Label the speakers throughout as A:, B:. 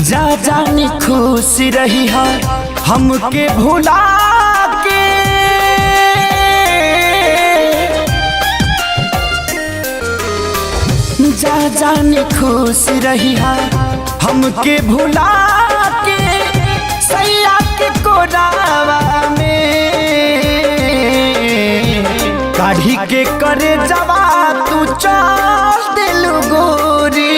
A: जा जानी खुश रही है हमके भुला के, जा जानी खुश रही है हमके भुला के, सैया के कोरावा में काढ़ी के करे जवा तू चल दिलु गोरी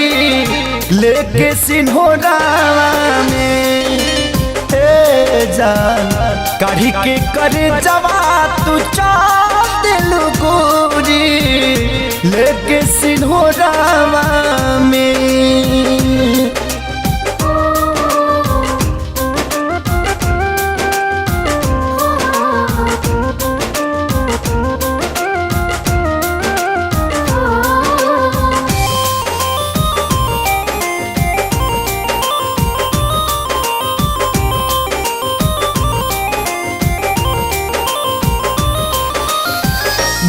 A: लेके सिन्होरावा में। जान काढ़ी के करे जवा तू चल दिलु गोरी लेके सिन्होरावा में।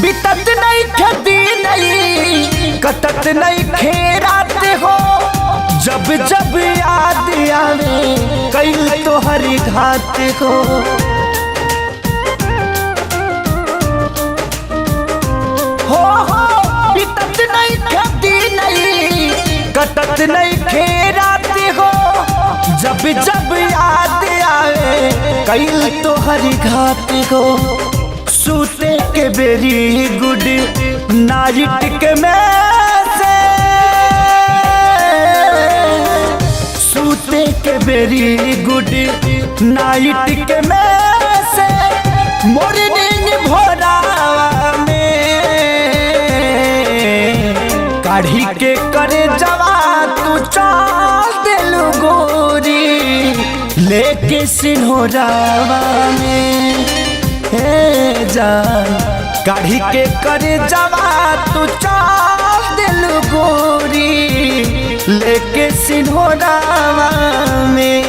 A: बितत नहीं खेती नहीं कटत नहीं खेरात हो, जब जब याद आवे कई तो हरी घात हो। बितत नहीं खेती नहीं कटत नहीं खेरात हो, जब जब याद आवे कई तो हरी घात हो। सूते के वेरी गुड नाइट के में से, सूते के वेरी गुड नाइट के में से, मॉर्निंग भोरावा में काढ़ी के करे जवा तू चल दिलु गोरी लेके सिन्होरावा में। जान काढ़ी के करे जवा तू चल दिलु गोरी लेके सिन्होरावा में।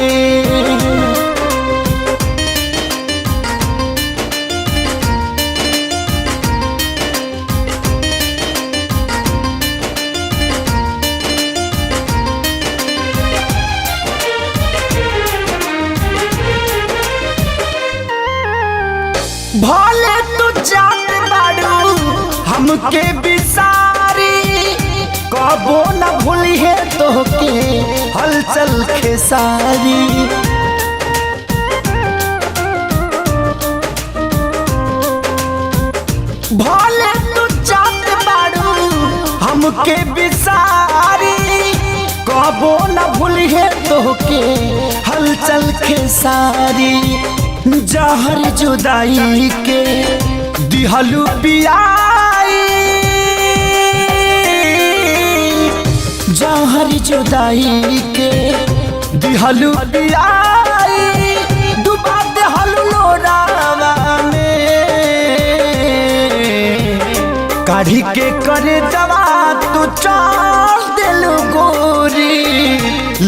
A: भले तू जात बाड़ू हमके बिसारी, कबो न भूली है तोहके हलचल खेसारी। भले तू जात बाड़ू हमके बिसारी, कबो न भूली है तोहके हलचल खेसारी। जहर जुदाई के दिहलु पियाई, जहर जुदाई के दिहलु पियाई, डुबा देहलु लोरावा में काढ़ी के करे जवा तू चल दिलु गोरी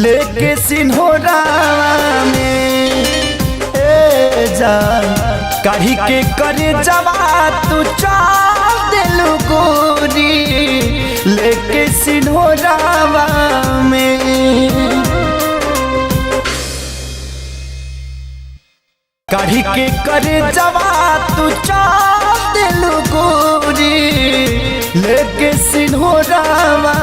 A: लेके सिन्होरावा में। जान काढ़ी के करे जवा तू चल दिलु गोरी लेके सिन्होरावा में। काढ़ी के करे जवा तू चल दिलु गोरी लेके सिन्होरावा